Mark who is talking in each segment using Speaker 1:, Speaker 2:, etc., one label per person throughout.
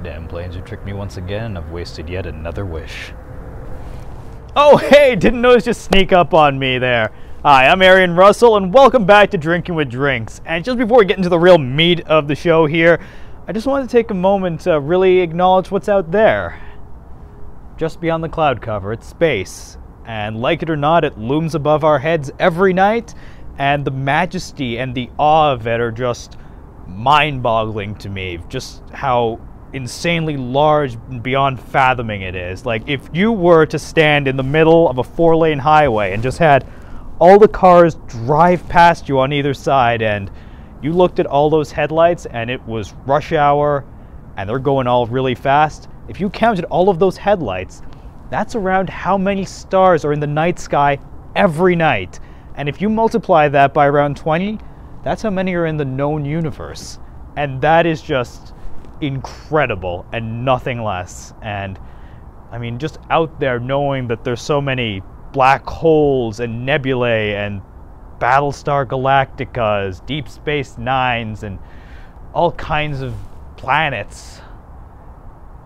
Speaker 1: Damn planes have tricked me once again. I've wasted yet another wish. Oh, hey! Didn't notice you sneak up on me there. Hi, I'm Arian Russell, and welcome back to Drinking with Drinks. And just before we get into the real meat of the show here, I just wanted to take a moment to really acknowledge what's out there. Just beyond the cloud cover, it's space. And like it or not, it looms above our heads every night, and the majesty and the awe of it are just mind-boggling to me. Just how insanely large and beyond fathoming it is. Like, if you were to stand in the middle of a 4-lane highway and just had all the cars drive past you on either side, and you looked at all those headlights and it was rush hour and they're going all really fast, if you counted all of those headlights, that's around how many stars are in the night sky every night. And if you multiply that by around 20, that's how many are in the known universe. And that is just incredible and nothing less. And I mean, just out there knowing that there's so many black holes and nebulae and Battlestar Galacticas, Deep Space Nines, and all kinds of planets.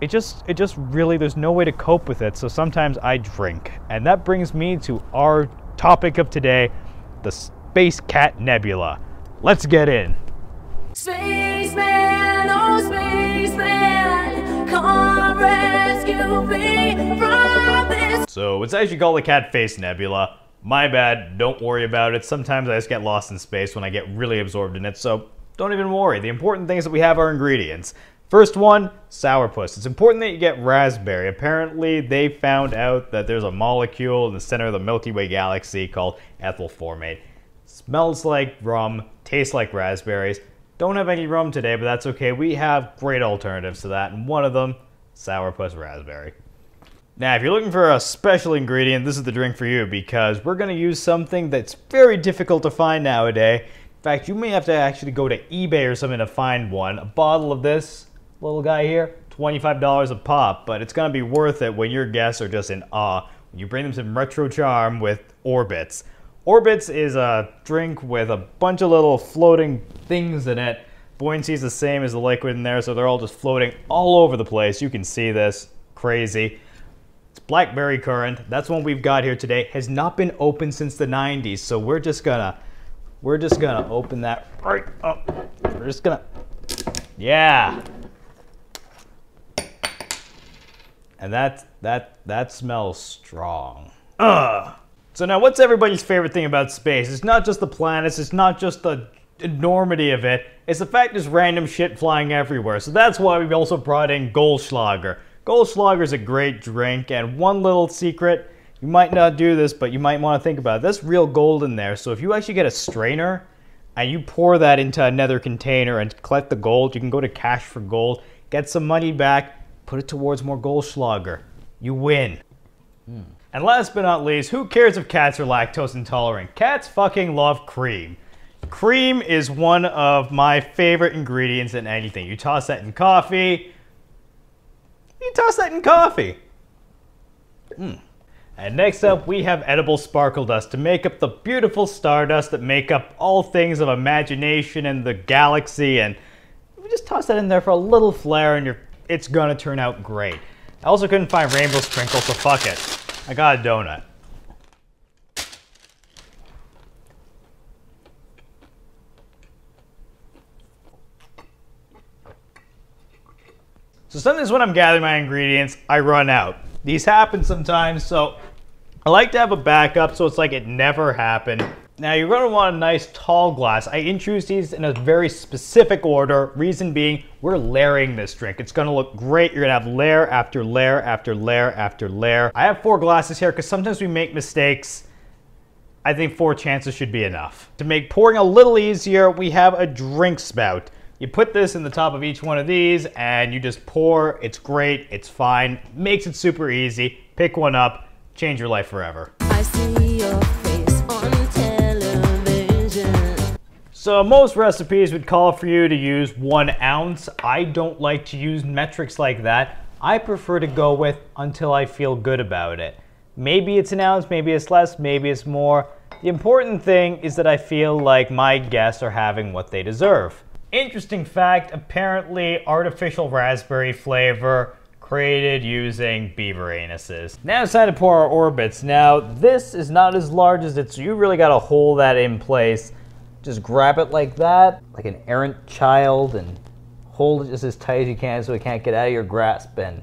Speaker 1: It just really, there's no way to cope with it, so sometimes I drink. And that brings me to our topic of today, the Space Cat Nebula. Let's get in.
Speaker 2: Spaceman, oh spaceman, come rescue me from this.
Speaker 1: So it's actually called the Cat Face Nebula. My bad, don't worry about it. Sometimes I just get lost in space when I get really absorbed in it, so don't even worry. The important thing is that we have our ingredients. First one, sourpuss. It's important that you get raspberry. Apparently, they found out that there's a molecule in the center of the Milky Way galaxy called ethyl formate. Smells like rum, tastes like raspberries. Don't have any rum today, but that's okay. We have great alternatives to that, and one of them, sourpuss raspberry. Now, if you're looking for a special ingredient, this is the drink for you, because we're going to use something that's very difficult to find nowadays. In fact, you may have to actually go to eBay or something to find one. A bottle of this little guy here, $25 a pop, but it's going to be worth it when your guests are just in awe when you bring them some retro charm with Orbits. Orbits is a drink with a bunch of little floating things in it. Buoyancy is the same as the liquid in there, so they're all just floating all over the place. You can see this. Crazy. It's blackberry currant. That's one we've got here today. Has not been opened since the 90s, so we're just gonna open that right up. We're just gonna, yeah. And that smells strong. Ugh. So now, what's everybody's favorite thing about space? It's not just the planets, it's not just the enormity of it, it's the fact there's random shit flying everywhere. So that's why we've also brought in Goldschlager. Goldschlager is a great drink, and one little secret, you might not do this, but you might want to think about it. There's real gold in there, so if you actually get a strainer, and you pour that into another container and collect the gold, you can go to Cash for Gold, get some money back, put it towards more Goldschlager. You win. And last but not least, who cares if cats are lactose intolerant? Cats fucking love cream. Cream is one of my favorite ingredients in anything. You toss that in coffee. And next up, we have edible sparkle dust to make up the beautiful stardust that make up all things of imagination and the galaxy. And we just toss that in there for a little flair, and it's gonna turn out great. I also couldn't find rainbow sprinkles, so fuck it. I got a donut. So sometimes when I'm gathering my ingredients, I run out. These happen sometimes, so I like to have a backup so it's like it never happened. Now you're going to want a nice tall glass. I introduced these in a very specific order. Reason being, we're layering this drink. It's going to look great. You're going to have layer after layer after layer after layer. I have 4 glasses here because sometimes we make mistakes. I think 4 chances should be enough. To make pouring a little easier, we have a drink spout. You put this in the top of each one of these and you just pour. It's great. It's fine. Makes it super easy. Pick one up. Change your life forever.
Speaker 2: I see your face on television.
Speaker 1: So most recipes would call for you to use 1 ounce. I don't like to use metrics like that. I prefer to go with until I feel good about it. Maybe it's 1 ounce, maybe it's less, maybe it's more. The important thing is that I feel like my guests are having what they deserve. Interesting fact, apparently artificial raspberry flavor created using beaver anuses. Now it's time to pour our orbits. Now this is not as large as it, so you really gotta hold that in place. Just grab it like that, like an errant child, and hold it just as tight as you can so it can't get out of your grasp. And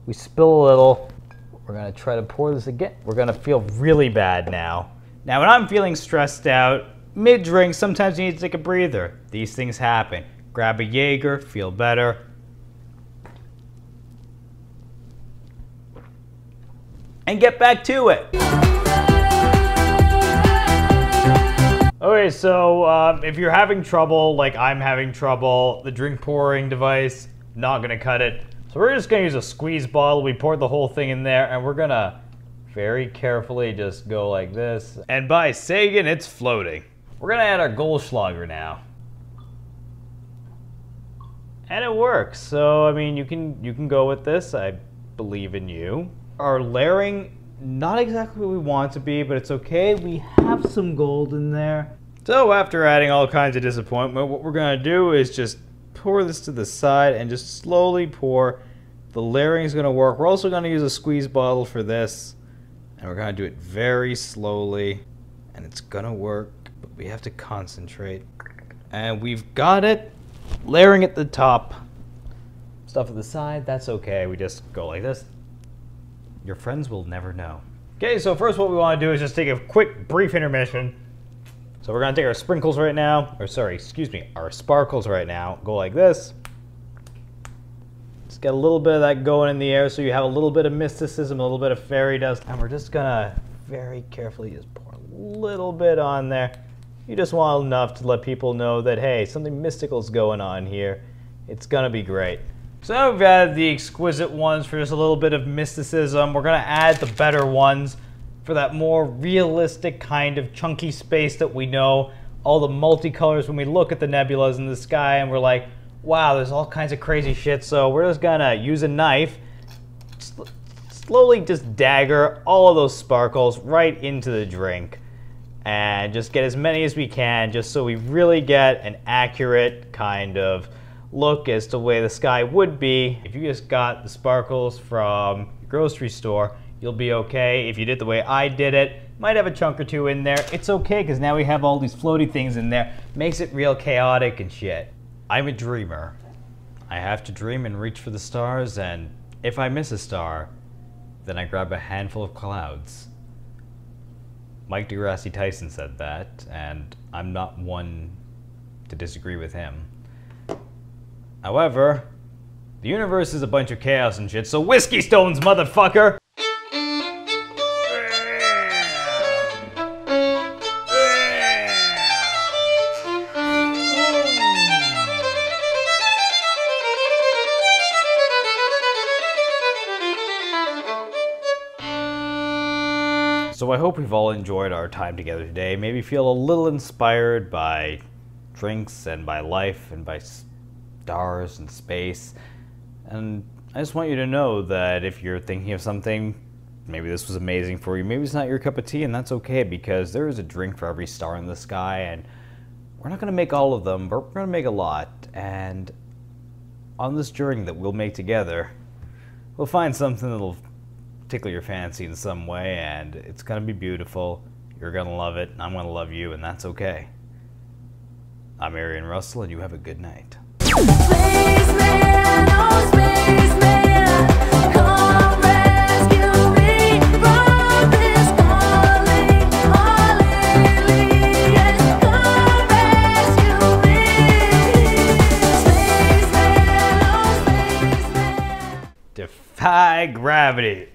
Speaker 1: we spill a little. We're gonna try to pour this again. We're gonna feel really bad now. Now when I'm feeling stressed out, mid-drink, sometimes you need to take a breather. These things happen. Grab a Jaeger, feel better. And get back to it. Okay, so if you're having trouble, like I'm having trouble, the drink pouring device, not gonna cut it. So we're just gonna use a squeeze bottle. We poured the whole thing in there, and we're gonna very carefully just go like this. And by Sagan, it's floating. We're gonna add our Goldschlager now. And it works, so I mean, you can go with this. I believe in you. Our layering, not exactly what we want it to be, but it's okay. We have some gold in there. So after adding all kinds of disappointment, what we're gonna do is just pour this to the side and just slowly pour. The layering is gonna work. We're also gonna use a squeeze bottle for this, and we're gonna do it very slowly, and it's gonna work, but we have to concentrate. And we've got it. Layering at the top. Stuff at the side, that's okay. We just go like this. Your friends will never know. Okay, so first what we want to do is just take a quick, brief intermission. So we're going to take our sprinkles right now, or sorry, excuse me, our sparkles right now. Go like this. Just get a little bit of that going in the air so you have a little bit of mysticism, a little bit of fairy dust. And we're just going to very carefully just pour a little bit on there. You just want enough to let people know that, hey, something mystical is going on here. It's going to be great. So now we've added the exquisite ones for just a little bit of mysticism. We're going to add the better ones for that more realistic kind of chunky space that we know. All the multicolors when we look at the nebulas in the sky and we're like, wow, there's all kinds of crazy shit. So we're just going to use a knife, slowly just dagger all of those sparkles right into the drink. And just get as many as we can just so we really get an accurate kind of look as to the way the sky would be. If you just got the sparkles from the grocery store, you'll be okay. If you did the way I did it, might have a chunk or two in there. It's okay, because now we have all these floaty things in there. Makes it real chaotic and shit. I'm a dreamer. I have to dream and reach for the stars, and if I miss a star, then I grab a handful of clouds. Mike deGrasse Tyson said that, and I'm not one to disagree with him. However, the universe is a bunch of chaos and shit, so whiskey stones, motherfucker! So I hope we've all enjoyed our time together today. Maybe feel a little inspired by drinks and by life and by stars and space. And I just want you to know that if you're thinking of something, maybe this was amazing for you, maybe it's not your cup of tea, and that's okay, because there is a drink for every star in the sky, and we're not going to make all of them, but we're going to make a lot. And on this journey that we'll make together, we'll find something that'll tickle your fancy in some way, and it's going to be beautiful. You're going to love it, and I'm going to love you, and that's okay. I'm Arian Russell, and you have a good night.
Speaker 2: Spaceman, oh spaceman, come rescue me from this calling. Hallelujah, come rescue me. Spaceman, oh spaceman.
Speaker 1: Defy gravity.